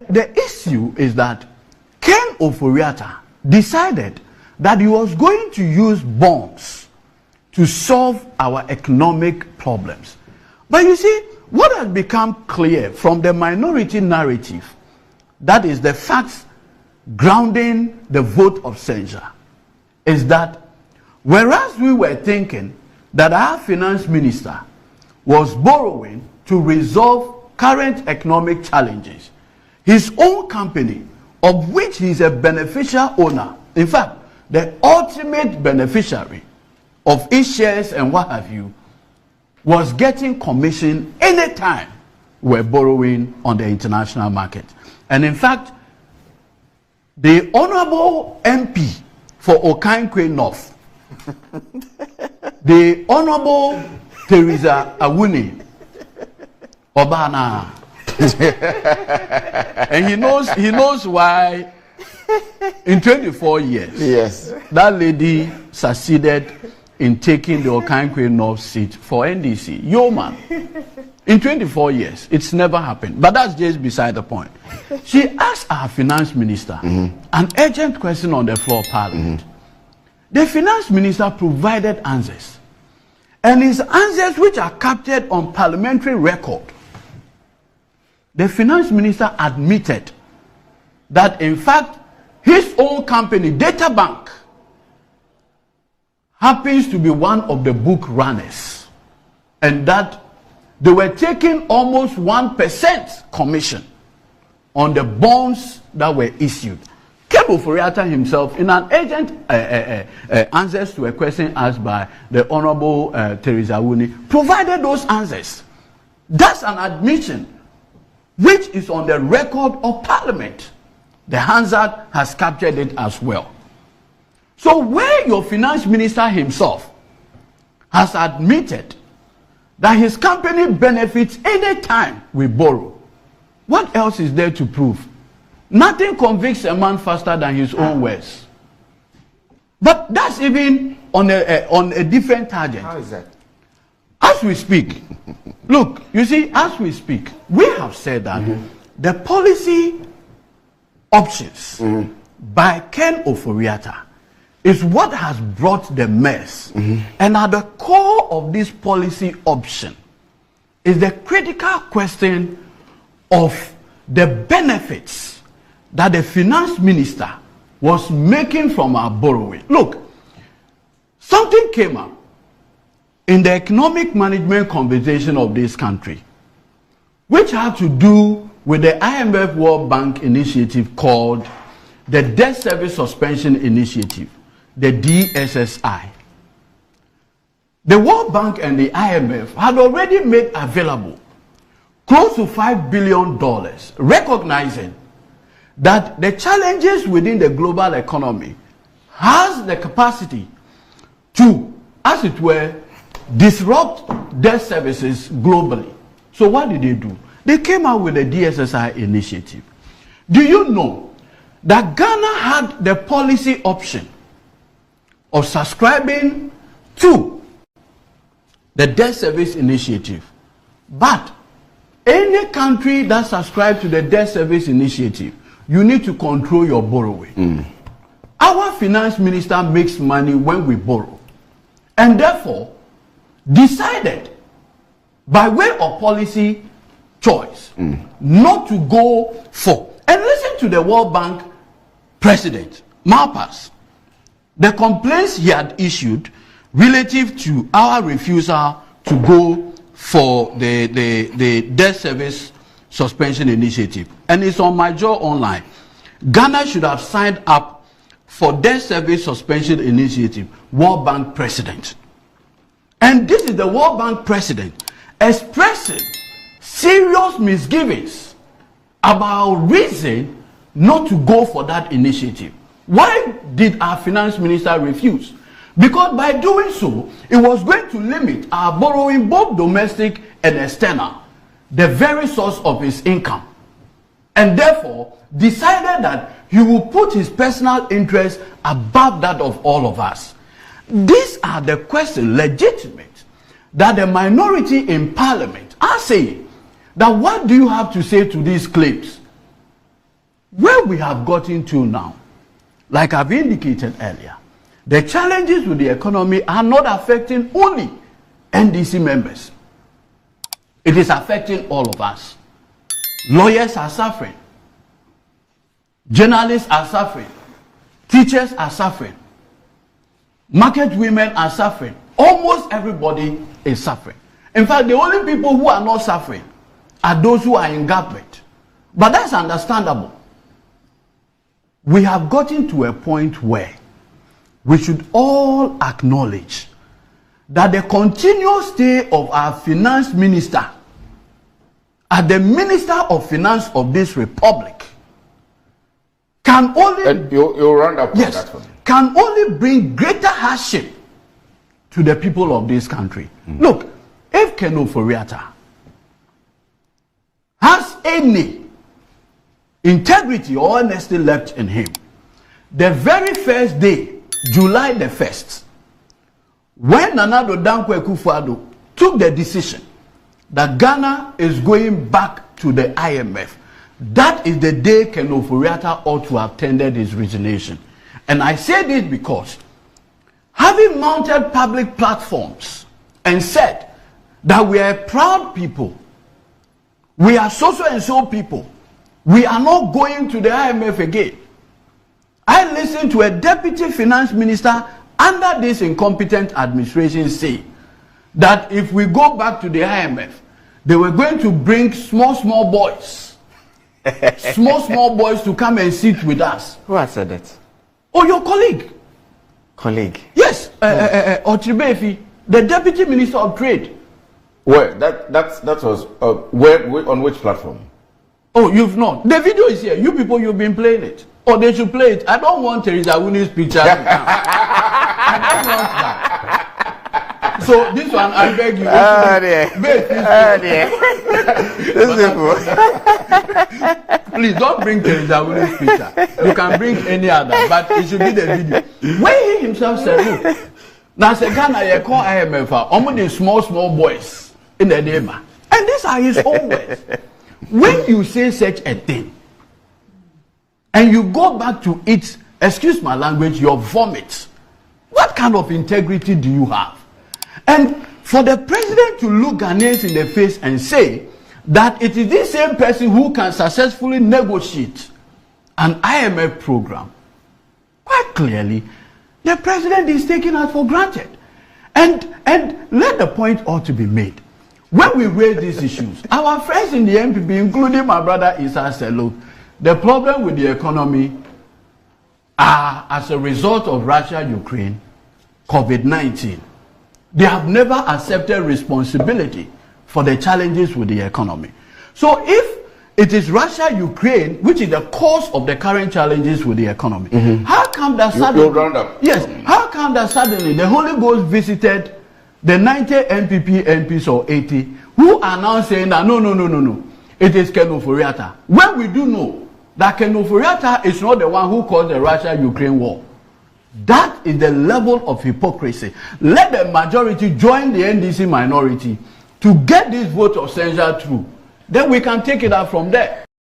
the issue is that Ken Ofori Atta decided that he was going to use bonds to solve our economic problems. But you see, what has become clear from the minority narrative, that is the facts grounding the vote of censure, is that whereas we were thinking that our finance minister was borrowing to resolve current economic challenges, his own company, of which he is a beneficial owner, in fact, the ultimate beneficiary of its shares and what have you, was getting commission anytime we're borrowing on the international market. And in fact, the Honorable MP for Okankwe North, the Honorable Teresa Awuni Obana, and he knows why in 24 years, yes, that lady succeeded in taking the Okankwe North seat for NDC. Yo man, in 24 years, it's never happened. But that's just beside the point. She asked our finance minister an urgent question on the floor of Parliament. The finance minister provided answers. And his answers, which are captured on parliamentary record, the finance minister admitted that in fact his own company, Databank, happens to be one of the book runners, and that they were taking almost 1% commission on the bonds that were issued. Ken Ofori Atta himself, in an urgent answers to a question asked by the Honorable Teresa Awuni, provided those answers. That's an admission which is on the record of Parliament. The Hansard has captured it as well. So where your finance minister himself has admitted that his company benefits any time we borrow, what else is there to prove? Nothing convicts a man faster than his own words. But that's even on a different tangent. How is that? As we speak, look, you see, as we speak, we have said that the policy options by Ken Ofori Atta is what has brought the mess. And at the core of this policy option is the critical question of the benefits that the finance minister was making from our borrowing. Look, something came up in the economic management conversation of this country, which had to do with the IMF World Bank initiative called the Debt Service Suspension Initiative, the DSSI. The World Bank and the IMF had already made available close to $5 billion, recognizing that the challenges within the global economy has the capacity to, as it were, disrupt debt services globally. So what did they do? They came out with the DSSI initiative. Do you know that Ghana had the policy option of subscribing to the debt service initiative? But any country that subscribes to the debt service initiative, you need to control your borrowing. Our finance minister makes money when we borrow, and therefore decided by way of policy choice not to go for. And listen to the World Bank president, Malpass, the complaints he had issued relative to our refusal to go for the debt service suspension initiative. And it's on my jaw online. Ghana should have signed up for debt service suspension initiative, World Bank president. And this is the World Bank president expressing serious misgivings about reason not to go for that initiative. Why did our finance minister refuse? Because by doing so, it was going to limit our borrowing, both domestic and external, the very source of his income. And therefore, decided that he will put his personal interest above that of all of us. These are the questions, legitimate, that the minority in parliament are saying. That what do you have to say to these claims? where we have gotten to now, like I've indicated earlier, the challenges with the economy are not affecting only NDC members. It is affecting all of us. Lawyers are suffering. Journalists are suffering. Teachers are suffering. Market women are suffering. Almost everybody is suffering. In fact, the only people who are not suffering are those who are in government. But that's understandable. We have gotten to a point where we should all acknowledge that the continuous stay of our finance minister as the Minister of Finance of this republic can only... And you'll round up on that one. Can only bring greater hardship to the people of this country. Look, if Ken Ofori Atta has any integrity or honesty left in him, the very first day, July the 1st, when Nana Addo Dankwa Akufo-Addo took the decision that Ghana is going back to the IMF, that is the day Ken Ofori Atta ought to have tendered his resignation. And I say this because having mounted public platforms and said that we are a proud people, we are so and so people, we are not going to the IMF again. I listened to a deputy finance minister under this incompetent administration say that if we go back to the IMF, they were going to bring small boys, small boys to come and sit with us. Who has said that? Oh, your colleague. Colleague? Yes, Otribefi, the deputy minister of trade. Where? That was where on which platform? Oh, you've not. The video is here. You people, you've been playing it. Or they should play it. I don't want Teresa Winnie's picture. I don't want that. So this one, I beg you. Please don't bring Teresa Winnie's picture. You can bring any other, but it should be the video. When he himself said, look, now say Ghana, you call IMF, only the small boys in the neighbor. And these are his own words. When you say such a thing, and you go back to it, excuse my language, your vomit, what kind of integrity do you have? And for the president to look Ghanaians in the face and say that it is this same person who can successfully negotiate an IMF program, quite clearly, the president is taking us for granted. And let the point ought to be made. When we raise these issues, our friends in the MPP, including my brother Isa, said, look, the problem with the economy are as a result of Russia, Ukraine, COVID-19. They have never accepted responsibility for the challenges with the economy. So if it is Russia, Ukraine, which is the cause of the current challenges with the economy, how come that suddenly, yes, how come that suddenly the Holy Ghost visited the 90 MPP MPs or 80 who are now saying that no, it is Ken Ofori Atta, when we do know that Ken Ofori Atta is not the one who caused the Russia-Ukraine war? That is the level of hypocrisy. Let the majority join the NDC minority to get this vote of censure through. Then we can take it out from there.